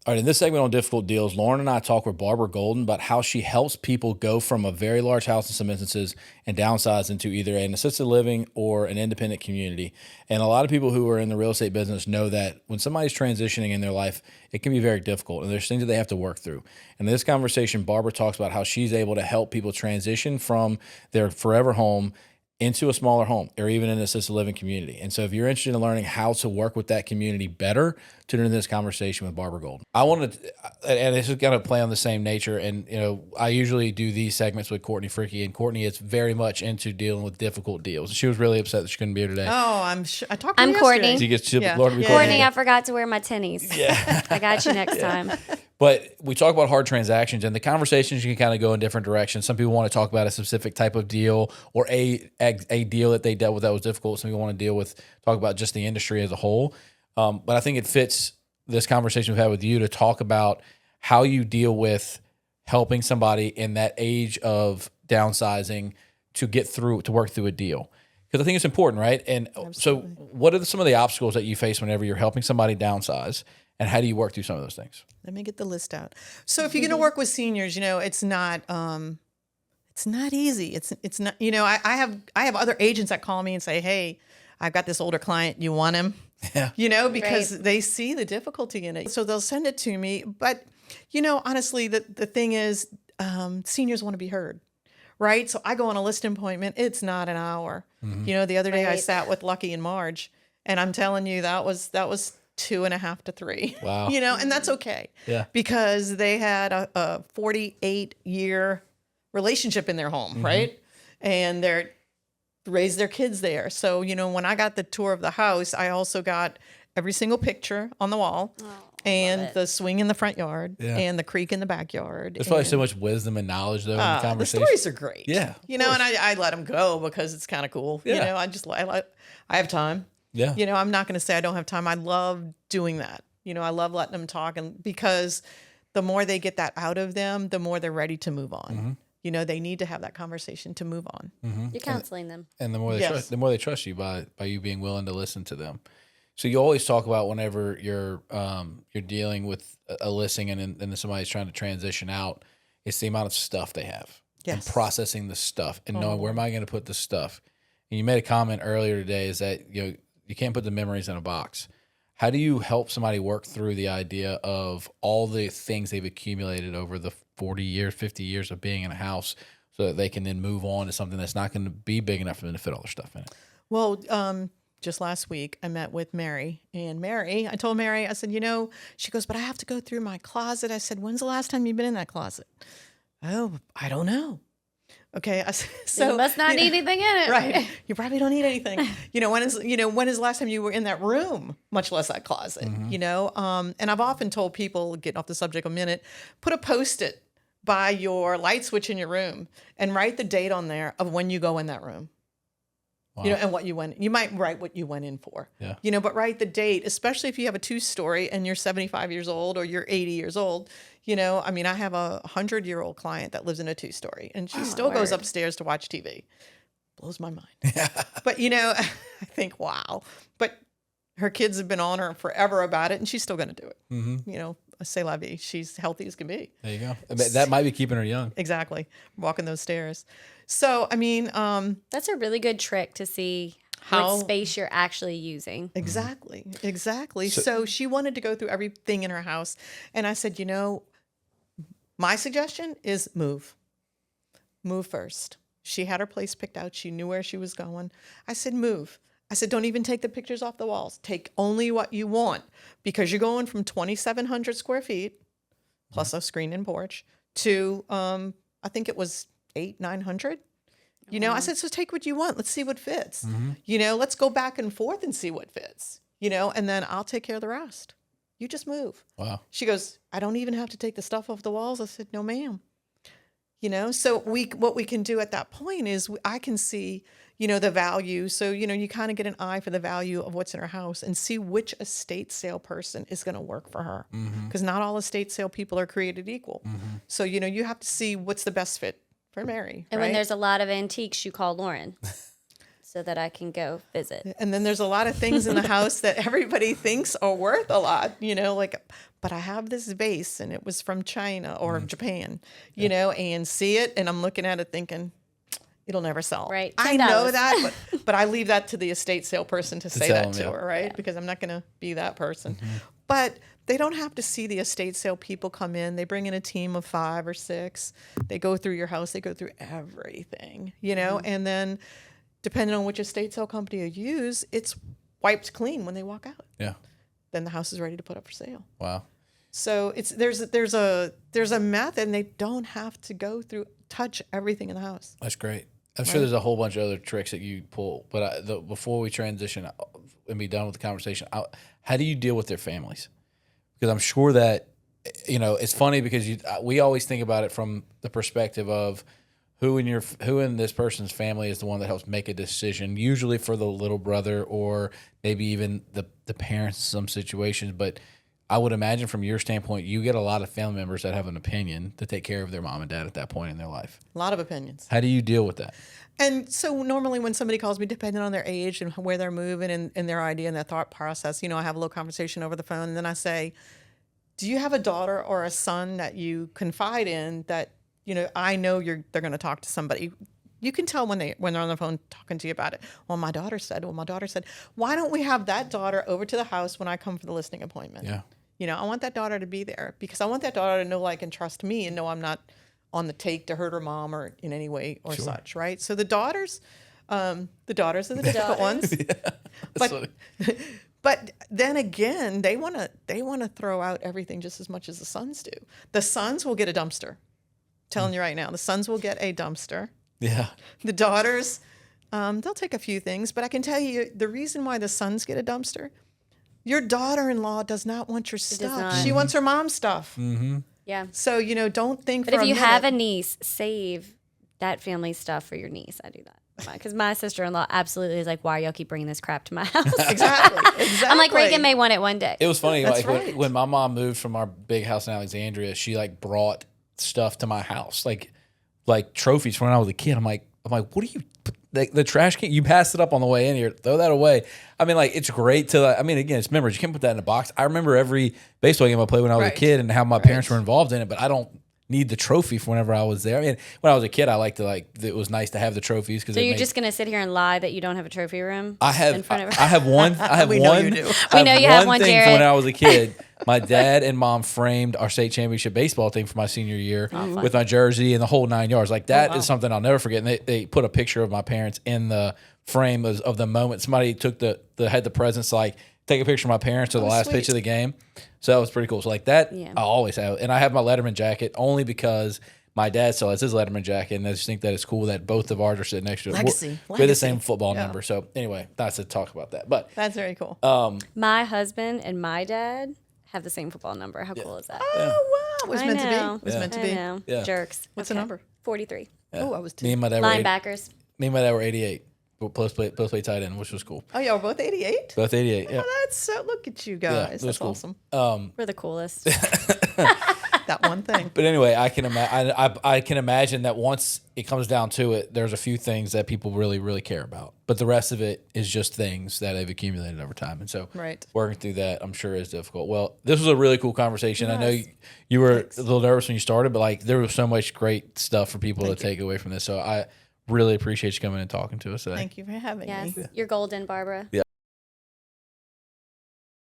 All right, in this segment on difficult deals, Lauren and I talk with Barbara Golden about how she helps people go from a very large house in some instances and downsize into either an assisted living or an independent community. And a lot of people who are in the real estate business know that when somebody's transitioning in their life, it can be very difficult and there's things that they have to work through. And in this conversation, Barbara talks about how she's able to help people transition from their forever home into a smaller home or even an assisted living community. And so if you're interested in learning how to work with that community better, tune into this conversation with Barbara Golden. I wanted to, and this is going to play on the same nature. And, I usually do these segments with Courtney Fricky, and Courtney is very much into dealing with difficult deals. She was really upset that she couldn't be here today. Oh, I'm sure. I talked to her Courtney. yesterday. Courtney, I forgot to wear my tennies. Yeah. I got you next time. But we talk about hard transactions, and the conversations can kind of go in different directions. Some people want to talk about a specific type of deal or a deal that they dealt with that was difficult. Some people want to talk about just the industry as a whole. But I think it fits this conversation we've had with you to talk about how you deal with helping somebody in that age of downsizing to work through a deal. Because I think it's important, right? And Absolutely. So what are some of the obstacles that you face whenever you're helping somebody downsize? And how do you work through some of those things? Let me get the list out. So if you're going to work with seniors, it's not easy. It's not, I have other agents that call me and say, hey, I've got this older client. You want him? Yeah. Because they see the difficulty in it. So they'll send it to me. But, honestly, the thing is, seniors want to be heard. Right. So I go on a listing appointment. It's not an hour. Mm-hmm. The other day I sat with Lucky and Marge, and I'm telling you, that was 2.5 to 3. Wow. And that's okay. Yeah. Because they had a 48-year relationship in their home, mm-hmm. right? And they're raised their kids there. So, when I got the tour of the house, I also got every single picture on the wall. And the swing in the front yard and the creek in the backyard. There's probably so much wisdom and knowledge though in the conversation. The stories are great. Yeah. And I let them go because it's kind of cool. Yeah. I have time. Yeah. I'm not going to say I don't have time. I love doing that. I love letting them talk, and because the more they get that out of them, the more they're ready to move on. Mm-hmm. They need to have that conversation to move on. Mm-hmm. You're counseling them. And the more they trust you by you being willing to listen to them. So you always talk about whenever you're dealing with a listing and then somebody's trying to transition out, it's the amount of stuff they have. Yes. And processing the stuff and knowing where am I going to put the stuff. And you made a comment earlier today is that you can't put the memories in a box. How do you help somebody work through the idea of all the things they've accumulated over the 40 years, 50 years of being in a house so that they can then move on to something that's not going to be big enough for them to fit all their stuff in it? Well, just last week, I met with Mary. And I told Mary, I said, she goes, but I have to go through my closet. I said, when's the last time you've been in that closet? Oh, I don't know. Okay. So you must not need anything in it. Right. You probably don't need anything. When is the last time you were in that room, much less that closet, mm-hmm. And I've often told people, getting off the subject a minute, put a Post-it by your light switch in your room and write the date on there of when you go in that room. Wow. And what you might write what you went in for, but write the date, especially if you have a 2-story and you're 75 years old or you're 80 years old. I have a 100-year-old client that lives in a 2-story and she still goes upstairs to watch TV. Blows my mind. But, I think, wow. But her kids have been on her forever about it and she's still going to do it. Mm-hmm. C'est la vie. She's healthy as can be. There you go. That might be keeping her young. Exactly. Walking those stairs. So, that's a really good trick to see what space you're actually using. Exactly. So she wanted to go through everything in her house. And I said, my suggestion is move. Move first. She had her place picked out. She knew where she was going. I said, move. I said, don't even take the pictures off the walls. Take only what you want, because you're going from 2,700 square feet plus a screen and porch to, I think it was 900. I said, so take what you want. Let's see what fits. Mm-hmm. Let's go back and forth and see what fits, and then I'll take care of the rest. You just move. Wow. She goes, I don't even have to take the stuff off the walls. I said, no, ma'am. So what we can do at that point is I can see, the value. So, you kind of get an eye for the value of what's in her house and see which estate sale person is going to work for her. Because not all estate sale people are created equal. Mm-hmm. So, you have to see what's the best fit for Mary. And when there's a lot of antiques, you call Lauren. so that I can go visit. And then there's a lot of things in the house that everybody thinks are worth a lot, but I have this vase and it was from China or Japan, and see it. And I'm looking at it thinking, it'll never sell. Right. I know $10. that, but I leave that to the estate sale person to say tell that them, to her, right? Because I'm not going to be that person. But they don't have to see the estate sale people come in. They bring in a team of 5 or 6. They go through your house. They go through everything, and then depending on which estate sale company you use, it's wiped clean when they walk out. Yeah. Then the house is ready to put up for sale. Wow. So there's a method, and they don't have to touch everything in the house. That's great. I'm sure there's a whole bunch of other tricks that you pull, but before we transition and be done with the conversation, how do you deal with their families? Because I'm sure that, it's funny because we always think about it from the perspective of who in this person's family is the one that helps make a decision, usually for the little brother or maybe even the parents in some situations. But I would imagine from your standpoint, you get a lot of family members that have an opinion to take care of their mom and dad at that point in their life. A lot of opinions. How do you deal with that? And so normally when somebody calls me, depending on their age and where they're moving and their idea and their thought process, I have a little conversation over the phone, and then I say, do you have a daughter or a son that you confide in that, I know they're going to talk to somebody? You can tell when they're on the phone talking to you about it. Well, my daughter said, why don't we have that daughter over to the house when I come for the listing appointment? Yeah. I want that daughter to be there because I want that daughter to know, like, and trust me and know I'm not on the take to hurt her mom or in any way or such, right? So the daughters are the difficult ones. But then again, they want to throw out everything just as much as the sons do. The sons will get a dumpster. Telling you right now, the sons will get a dumpster. Yeah. The daughters, they'll take a few things, but I can tell you the reason why the sons get a dumpster. Your daughter-in-law does not want your stuff. She wants her mom's stuff. Mm-hmm. Yeah. So, don't think But for if a you minute. have a niece, save that family stuff for your niece. I do that. Because my sister-in-law absolutely is like, why y'all keep bringing this crap to my house? Exactly. I'm like, Reagan may want it one day. It was funny. That's Like right. when my mom moved from our big house in Alexandria, she brought stuff to my house, like trophies from when I was a kid. I'm like, what do you? The trash can, you passed it up on the way in here. Throw that away. I mean, it's great to. Again, it's memories. You can't put that in a box. I remember every baseball game I played when I was a kid and how my parents were involved in it. But I don't need the trophy for whenever I was there. I mean, when I was a kid, I liked to it was nice to have the trophies because. So you're just gonna sit here and lie that you don't have a trophy room? I have. in front of I have one. I have We one. know you do. We know you have one, thing Jared. from when I was a kid. My dad and mom framed our state championship baseball team for my senior year with my jersey and the whole 9 yards. That is something I'll never forget. And they put a picture of my parents in the frame of the moment. Somebody took had the presence take a picture of my parents to the last pitch of the game. So that was pretty cool. So that I always have. And I have my Letterman jacket only because my dad still has his Letterman jacket, and I just think that it's cool that both of ours are sitting next to it. Legacy. We're the same football number. So anyway, that's to talk about that. But That's very cool. My husband and my dad have the same football number. How cool is that? Oh, wow. It was I meant to know. be. It was meant to I be. know. Yeah. Jerks. What's the number? 43. Oh, I was me two. and my dad were Linebackers. me and my dad were 88. Both play tight end, which was cool. Oh, yeah, we're both 88? Both 88. Yeah. Oh, that's so, look at you guys. it was That's cool. awesome. We're the coolest. That one thing. But anyway, I can imagine that once it comes down to it, there's a few things that people really, really care about. But the rest of it is just things that have accumulated over time. And so working through that, I'm sure is difficult. Well, this was a really cool conversation. I know you were a little nervous when you started, but there was so much great stuff for people to take away from this. So I really appreciate you coming and talking to us today. Thank you for having me. Yes. You're golden, Barbara. Yeah.